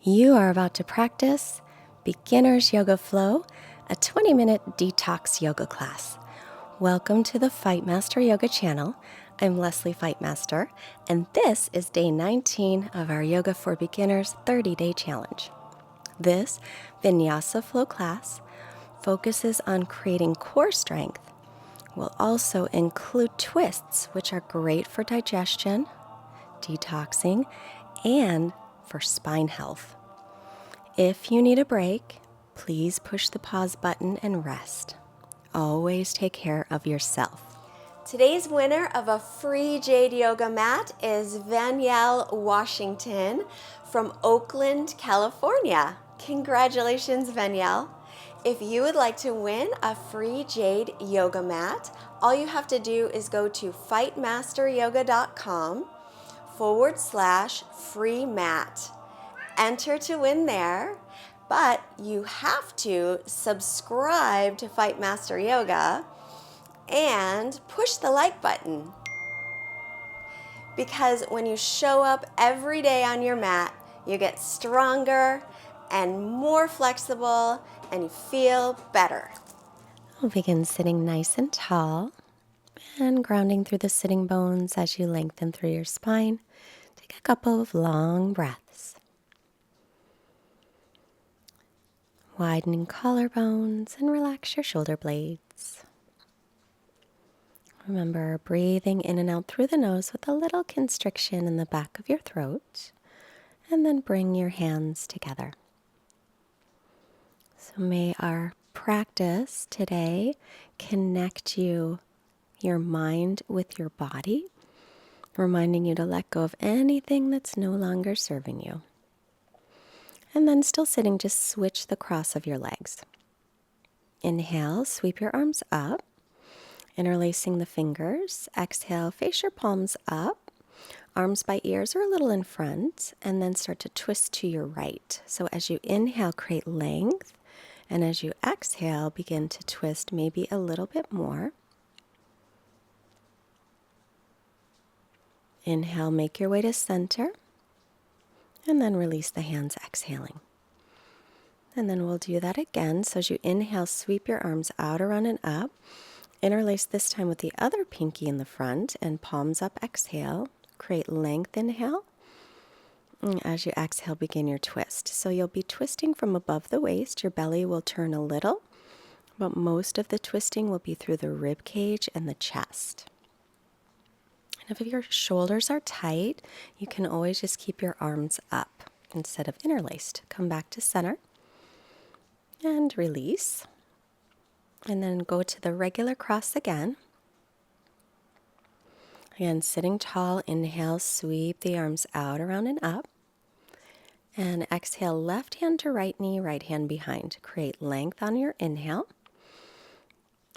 You are about to practice Beginner's Yoga Flow, a 20-minute detox yoga class. Welcome to the Fightmaster Yoga channel. I'm Lesley Fightmaster, and this is day 19 of our Yoga for Beginners 30-day challenge. This vinyasa flow class focuses on creating core strength. Will also include twists, which are great for digestion, detoxing, and for spine health. If you need a break, please push the pause button and rest. Always take care of yourself. Today's winner of a free Jade Yoga mat is Danielle Washington from Oakland, California. Congratulations, Danielle. If you would like to win a free Jade Yoga mat, all you have to do is go to fightmasteryoga.com/free mat. Enter to win there, but you have to subscribe to Fightmaster Yoga and push the like button. Because when you show up every day on your mat, you get stronger and more flexible and you feel better. We'll begin sitting nice and tall and grounding through the sitting bones as you lengthen through your spine. Take a couple of long breaths. Widening collarbones and relax your shoulder blades. Remember breathing in and out through the nose with a little constriction in the back of your throat, and then bring your hands together. So may our practice today connect your mind with your body, reminding you to let go of anything that's no longer serving you. And then still sitting, just switch the cross of your legs. Inhale, sweep your arms up, interlacing the fingers. Exhale, face your palms up, arms by ears or a little in front, and then start to twist to your right. So as you inhale, create length, and as you exhale, begin to twist maybe a little bit more. Inhale, make your way to center. And then release the hands, exhaling. And then we'll do that again. So as you inhale, sweep your arms out, around, and up. Interlace this time with the other pinky in the front and palms up, exhale. Create length, inhale. And as you exhale, begin your twist. So you'll be twisting from above the waist. Your belly will turn a little, but most of the twisting will be through the rib cage and the chest. And if your shoulders are tight, you can always just keep your arms up instead of interlaced. Come back to center and release. And then go to the regular cross again. Again, sitting tall, inhale, sweep the arms out, around, and up. And exhale, left hand to right knee, right hand behind. Create length on your inhale.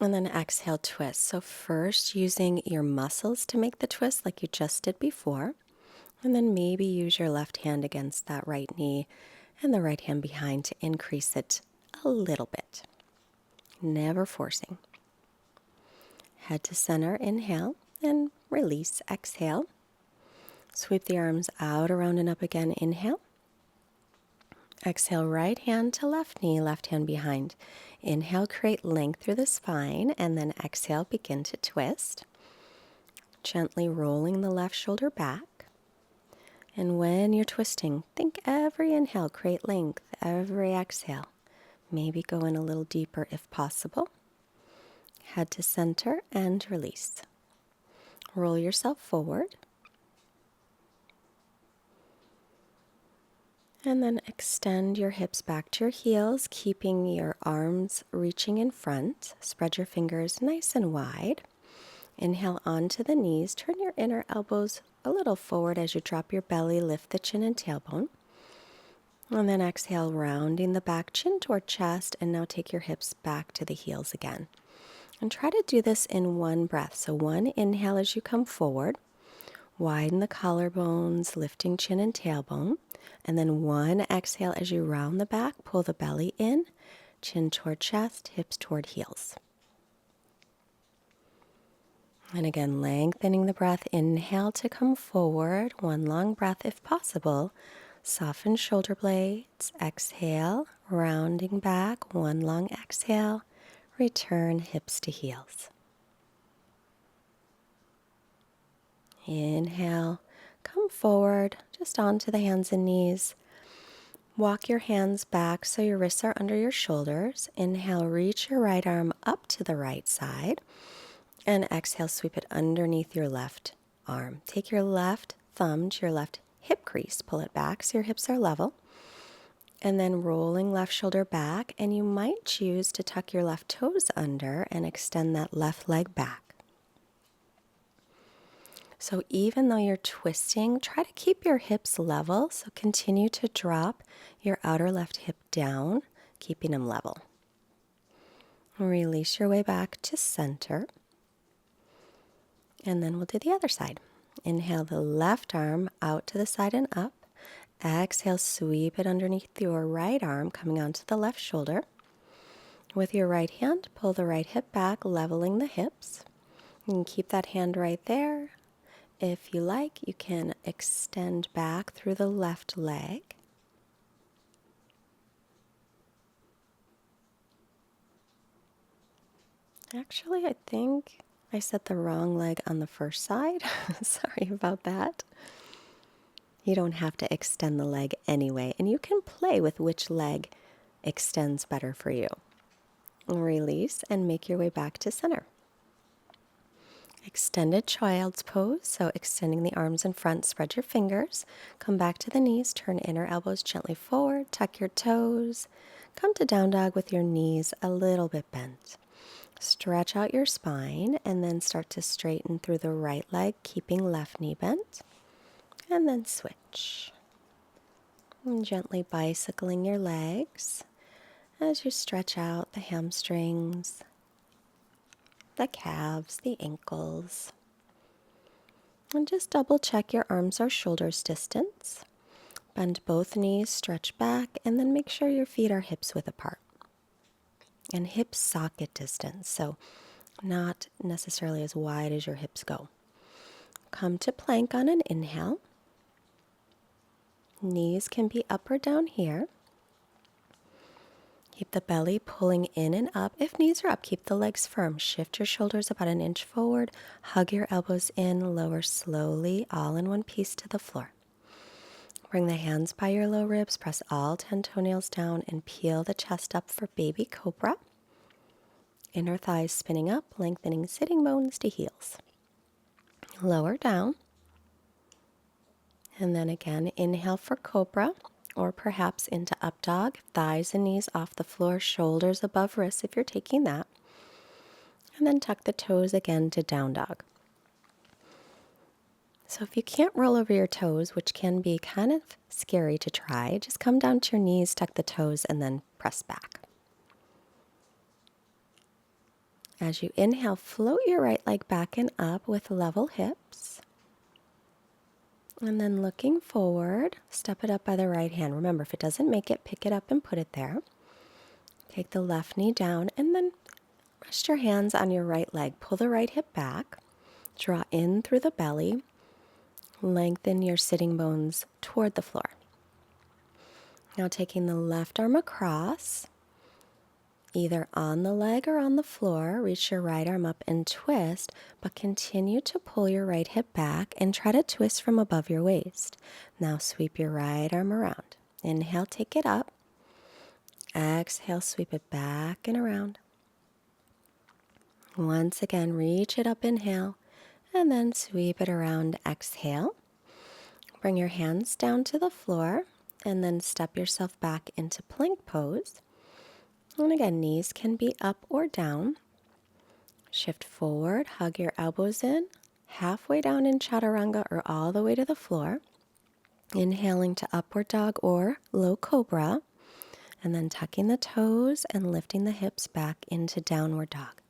And then exhale, twist. So first using your muscles to make the twist like you just did before. And then maybe use your left hand against that right knee and the right hand behind to increase it a little bit. Never forcing. Head to center, inhale, and release, exhale. Sweep the arms out, around, and up again, inhale. Exhale, right hand to left knee, left hand behind. Inhale, create length through the spine, and then exhale, begin to twist. Gently rolling the left shoulder back. And when you're twisting, think every inhale, create length, every exhale. Maybe go in a little deeper if possible. Head to center and release. Roll yourself forward. And then extend your hips back to your heels, keeping your arms reaching in front. Spread your fingers nice and wide. Inhale onto the knees. Turn your inner elbows a little forward as you drop your belly. Lift the chin and tailbone. And then exhale, rounding the back, chin toward chest. And now take your hips back to the heels again. And try to do this in one breath. So one inhale as you come forward. Widen the collarbones, lifting chin and tailbone. And then one exhale as you round the back, pull the belly in, chin toward chest, hips toward heels. And again, lengthening the breath. Inhale to come forward. One long breath if possible. Soften shoulder blades. Exhale, rounding back. One long exhale. Return hips to heels. Inhale, come forward, just onto the hands and knees. Walk your hands back so your wrists are under your shoulders. Inhale, reach your right arm up to the right side. And exhale, sweep it underneath your left arm. Take your left thumb to your left hip crease. Pull it back so your hips are level. And then rolling left shoulder back. And you might choose to tuck your left toes under and extend that left leg back. So even though you're twisting, try to keep your hips level. So continue to drop your outer left hip down, keeping them level. Release your way back to center. And then we'll do the other side. Inhale the left arm out to the side and up. Exhale, sweep it underneath your right arm, coming onto the left shoulder. With your right hand, pull the right hip back, leveling the hips. You can keep that hand right there. If you like, you can extend back through the left leg. Actually, I think I set the wrong leg on the first side. Sorry about that. You don't have to extend the leg anyway, and you can play with which leg extends better for you. Release and make your way back to center. Extended child's pose, so extending the arms in front, spread your fingers, come back to the knees, turn inner elbows gently forward, tuck your toes, come to down dog with your knees a little bit bent. Stretch out your spine and then start to straighten through the right leg, keeping left knee bent, and then switch. And gently bicycling your legs as you stretch out the hamstrings, the calves, the ankles. And just double check your arms or shoulders distance. Bend both knees, stretch back, and then make sure your feet are hips width apart. And hip socket distance, so not necessarily as wide as your hips go. Come to plank on an inhale. Knees can be up or down here. Keep the belly pulling in and up. If knees are up, keep the legs firm. Shift your shoulders about an inch forward. Hug your elbows in. Lower slowly, all in one piece to the floor. Bring the hands by your low ribs. Press all 10 toenails down and peel the chest up for baby cobra. Inner thighs spinning up, lengthening sitting bones to heels. Lower down. And then again, inhale for cobra. Or perhaps into up dog, thighs and knees off the floor, shoulders above wrists if you're taking that. And then tuck the toes again to down dog. So if you can't roll over your toes, which can be kind of scary to try, just come down to your knees, tuck the toes, and then press back. As you inhale, float your right leg back and up with level hips. And then looking forward, step it up by the right hand. Remember, if it doesn't make it, pick it up and put it there. Take the left knee down and then rest your hands on your right leg. Pull the right hip back. Draw in through the belly. Lengthen your sitting bones toward the floor. Now taking the left arm across, either on the leg or on the floor, reach your right arm up and twist, but continue to pull your right hip back and try to twist from above your waist. Now sweep your right arm around. Inhale, take it up. Exhale, sweep it back and around. Once again, reach it up, inhale, and then sweep it around, exhale. Bring your hands down to the floor, and then step yourself back into plank pose. And again, knees can be up or down. Shift forward, hug your elbows in, halfway down in chaturanga or all the way to the floor. Inhaling to upward dog or low cobra, and then tucking the toes and lifting the hips back into downward dog.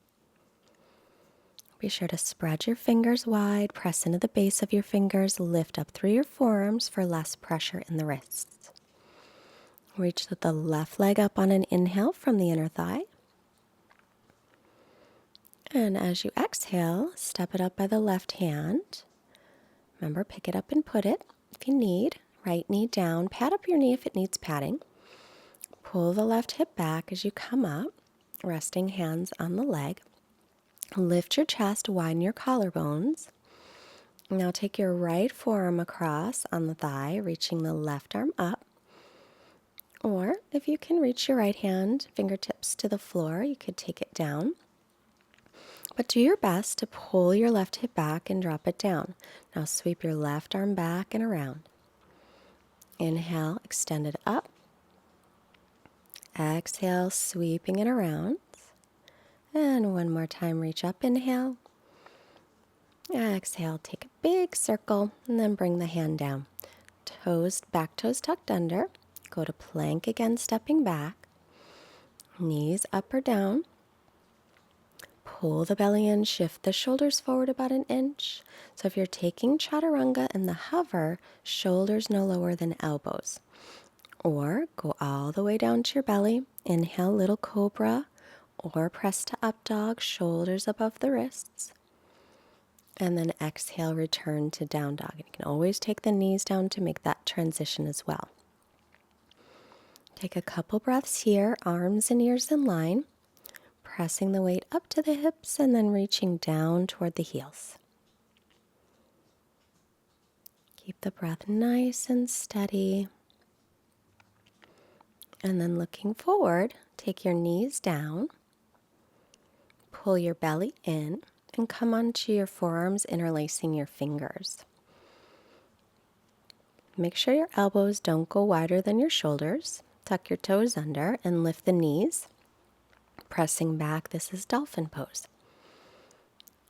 Be sure to spread your fingers wide, press into the base of your fingers, lift up through your forearms for less pressure in the wrists. Reach the left leg up on an inhale from the inner thigh. And as you exhale, step it up by the left hand. Remember, pick it up and put it if you need. right knee down. Pat up your knee if it needs patting. Pull the left hip back as you come up, resting hands on the leg. Lift your chest, widen your collarbones. Now take your right forearm across on the thigh, reaching the left arm up. Or if you can reach your right hand, fingertips to the floor, you could take it down. But do your best to pull your left hip back and drop it down. Now sweep your left arm back and around. Inhale, extend it up. Exhale, sweeping it around. And one more time, reach up, inhale. Exhale, take a big circle, and then bring the hand down. Toes, back toes tucked under. Go to plank again, stepping back. Knees up or down. Pull the belly in, shift the shoulders forward about an inch. So if you're taking chaturanga in the hover, shoulders no lower than elbows. Or go all the way down to your belly. Inhale, little cobra, or press to up dog, shoulders above the wrists. And then exhale, return to down dog. And you can always take the knees down to make that transition as well. Take a couple breaths here, arms and ears in line, pressing the weight up to the hips and then reaching down toward the heels. Keep the breath nice and steady. And then looking forward, take your knees down, pull your belly in, and come onto your forearms, interlacing your fingers. Make sure your elbows don't go wider than your shoulders. Tuck your toes under and lift the knees. Pressing back, this is Dolphin pose.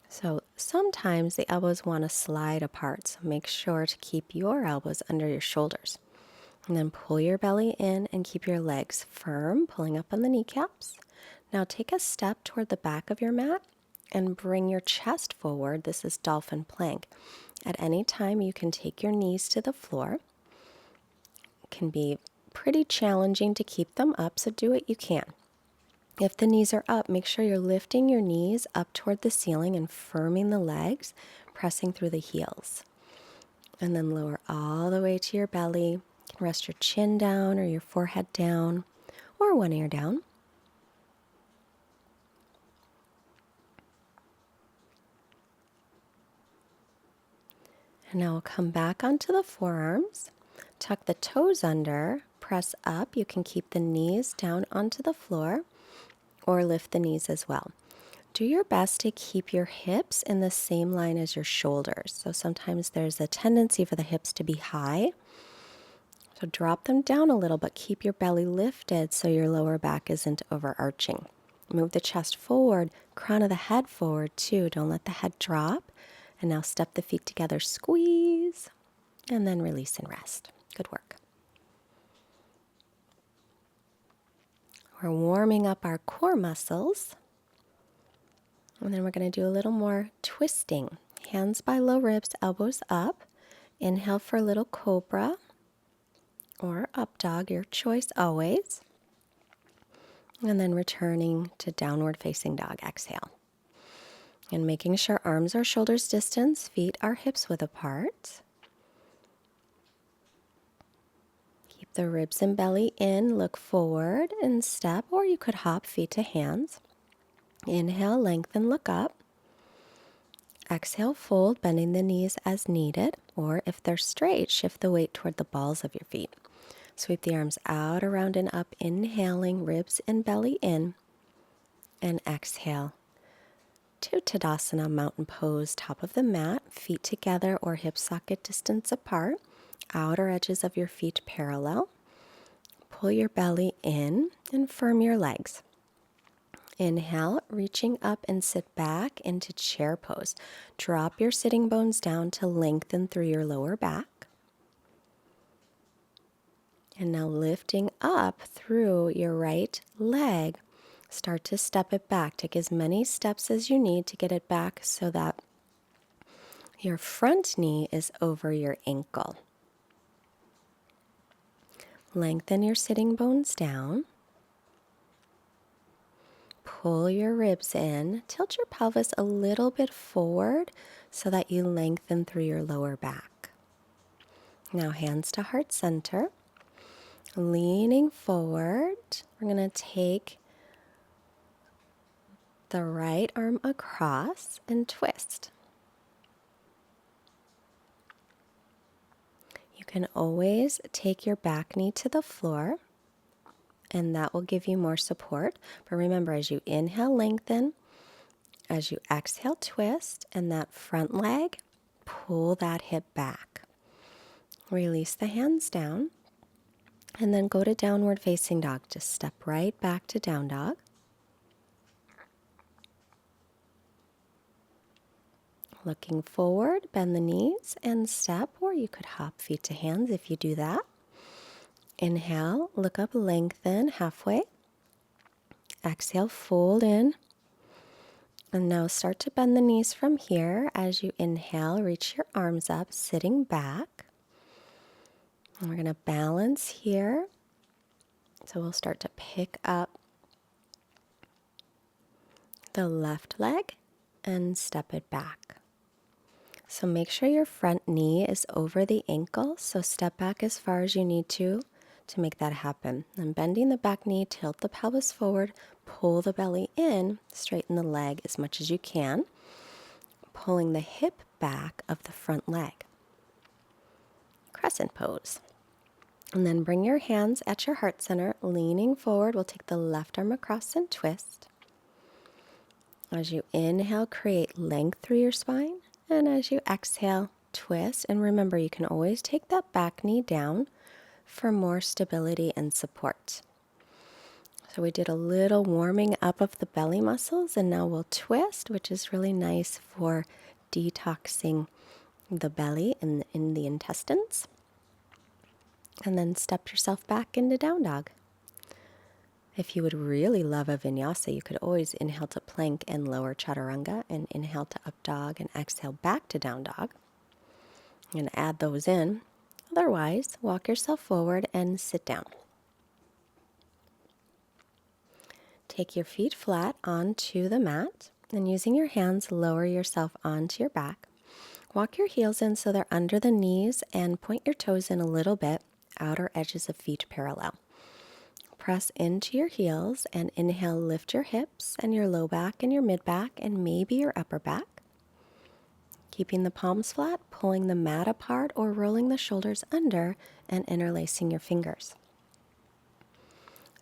So sometimes the elbows want to slide apart, so make sure to keep your elbows under your shoulders. And then pull your belly in and keep your legs firm, pulling up on the kneecaps. Now take a step toward the back of your mat and bring your chest forward. This is Dolphin plank. At any time, you can take your knees to the floor. It can be pretty challenging to keep them up, so do what you can. If the knees are up, make sure you're lifting your knees up toward the ceiling and firming the legs, pressing through the heels. And then lower all the way to your belly. You can rest your chin down or your forehead down or one ear down. And now we'll come back onto the forearms. Tuck the toes under, press up. You can keep the knees down onto the floor or lift the knees as well. Do your best to keep your hips in the same line as your shoulders. So sometimes there's a tendency for the hips to be high. So drop them down a little, but keep your belly lifted so your lower back isn't overarching. Move the chest forward, crown of the head forward too. Don't let the head drop. And now step the feet together, squeeze, and then release and rest. Good work. We're warming up our core muscles. And then we're going to do a little more twisting. Hands by low ribs, elbows up. Inhale for a little cobra or up dog, your choice always. And then returning to downward facing dog, exhale. And making sure arms are shoulders distance, feet are hips width apart. Keep the ribs and belly in, look forward and step, or you could hop feet to hands. Inhale, lengthen, look up. Exhale, fold, bending the knees as needed, or if they're straight, shift the weight toward the balls of your feet. Sweep the arms out, around, and up, inhaling, ribs and belly in, and exhale to Tadasana, mountain pose, top of the mat, feet together or hip socket distance apart, outer edges of your feet parallel. Pull your belly in and firm your legs. Inhale, reaching up and sit back into chair pose. Drop your sitting bones down to lengthen through your lower back. And now lifting up through your right leg, start to step it back. Take as many steps as you need to get it back so that your front knee is over your ankle. Lengthen your sitting bones down. Pull your ribs in. Tilt your pelvis a little bit forward so that you lengthen through your lower back. Now hands to heart center. Leaning forward, we're going to take the right arm across and twist. You can always take your back knee to the floor, and that will give you more support. But remember, as you inhale, lengthen. As you exhale, twist, and that front leg, pull that hip back. Release the hands down, and then go to downward facing dog. Just step right back to down dog. Looking forward, bend the knees and step, or you could hop feet to hands if you do that. Inhale, look up, lengthen halfway. Exhale, fold in. And now start to bend the knees from here. As you inhale, reach your arms up, sitting back. And we're going to balance here. So we'll start to pick up the left leg and step it back. So make sure your front knee is over the ankle. So step back as far as you need to make that happen. And bending the back knee, tilt the pelvis forward, pull the belly in, straighten the leg as much as you can, pulling the hip back of the front leg. Crescent pose. And then bring your hands at your heart center, leaning forward. We'll take the left arm across and twist. As you inhale, create length through your spine. And as you exhale, twist. And remember, you can always take that back knee down for more stability and support. So we did a little warming up of the belly muscles, and now we'll twist, which is really nice for detoxing the belly and in the intestines. And then step yourself back into down dog. If you would really love a vinyasa, you could always inhale to plank and lower chaturanga, and inhale to up dog and exhale back to down dog. And add those in. Otherwise, walk yourself forward and sit down. Take your feet flat onto the mat, and using your hands, lower yourself onto your back. Walk your heels in so they're under the knees, and point your toes in a little bit, outer edges of feet parallel. Press into your heels and inhale, lift your hips and your low back and your mid back and maybe your upper back. Keeping the palms flat, pulling the mat apart or rolling the shoulders under and interlacing your fingers.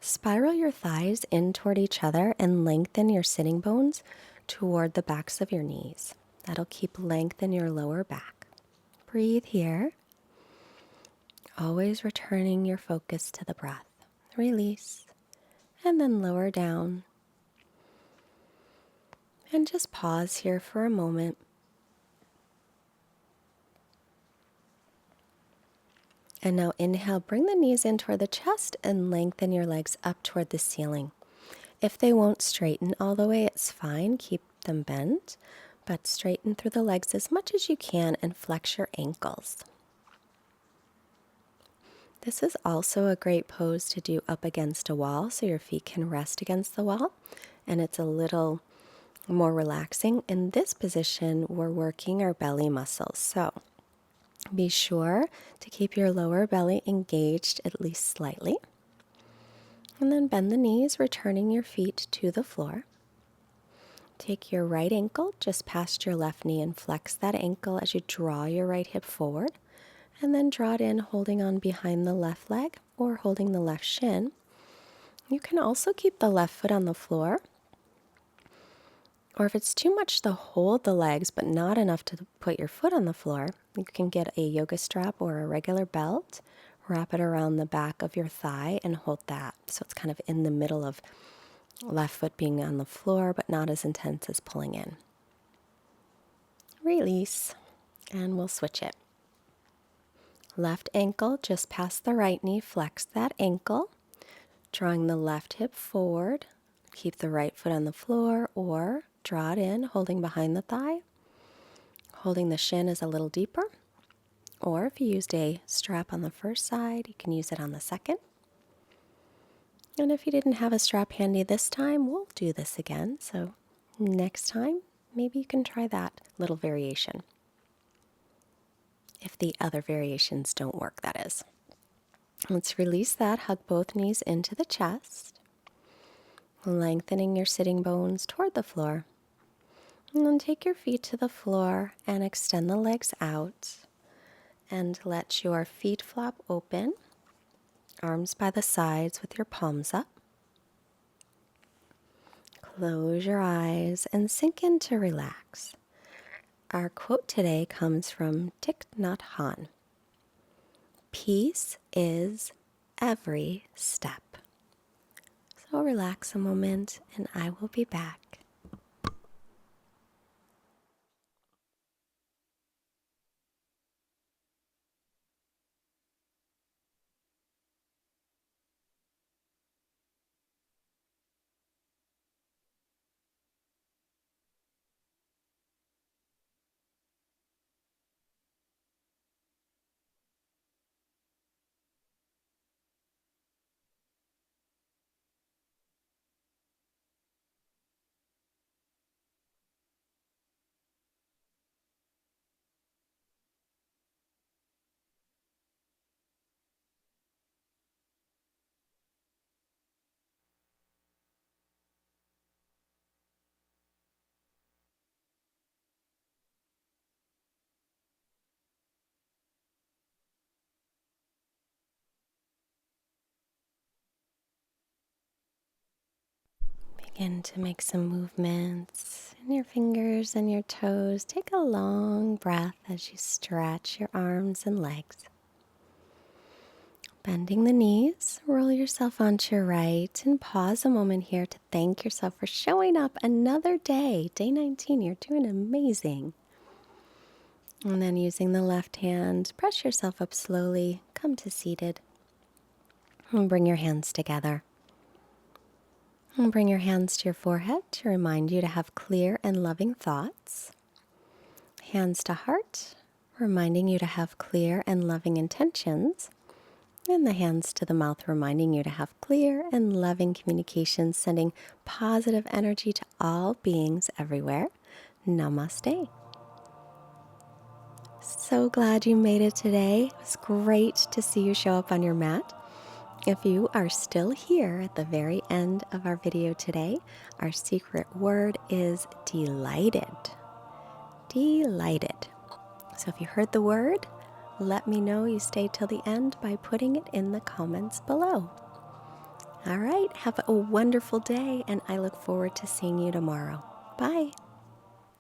Spiral your thighs in toward each other and lengthen your sitting bones toward the backs of your knees. That'll keep length in your lower back. Breathe here. Always returning your focus to the breath. Release. And then lower down. And just pause here for a moment. And now inhale, bring the knees in toward the chest and lengthen your legs up toward the ceiling. If they won't straighten all the way, it's fine. Keep them bent, but straighten through the legs as much as you can and flex your ankles. This is also a great pose to do up against a wall so your feet can rest against the wall, and it's a little more relaxing. In this position, we're working our belly muscles, so be sure to keep your lower belly engaged at least slightly. And then bend the knees, returning your feet to the floor. Take your right ankle just past your left knee and flex that ankle as you draw your right hip forward. And then draw it in, holding on behind the left leg or holding the left shin. You can also keep the left foot on the floor. Or if it's too much to hold the legs but not enough to put your foot on the floor, you can get a yoga strap or a regular belt, wrap it around the back of your thigh and hold that. So it's kind of in the middle of left foot being on the floor but not as intense as pulling in. Release, and we'll switch it. Left ankle just past the right knee, flex that ankle, drawing the left hip forward. Keep the right foot on the floor or draw it in, holding behind the thigh. Holding the shin is a little deeper. Or if you used a strap on the first side, you can use it on the second. And if you didn't have a strap handy this time, we'll do this again. So next time, maybe you can try that little variation. if the other variations don't work, that is. Let's release that. Hug both knees into the chest, lengthening your sitting bones toward the floor. And then take your feet to the floor and extend the legs out and let your feet flop open, arms by the sides with your palms up. Close your eyes and sink in to relax. Our quote today comes from Thich Nhat Hanh. Peace is every step. So relax a moment and I will be back. Begin to make some movements in your fingers and your toes. Take a long breath as you stretch your arms and legs. Bending the knees, roll yourself onto your right and pause a moment here to thank yourself for showing up another day. Day 19, you're doing amazing. And then using the left hand, press yourself up slowly, come to seated. And bring your hands together. And bring your hands to your forehead to remind you to have clear and loving thoughts. Hands to heart, reminding you to have clear and loving intentions. And the hands to the mouth, reminding you to have clear and loving communication, sending positive energy to all beings everywhere. Namaste. So glad you made it today. It was great to see you show up on your mat. If you are still here at the very end of our video today, our secret word is delighted. Delighted. So if you heard the word, let me know you stayed till the end by putting it in the comments below. All right, have a wonderful day, and I look forward to seeing you tomorrow. Bye.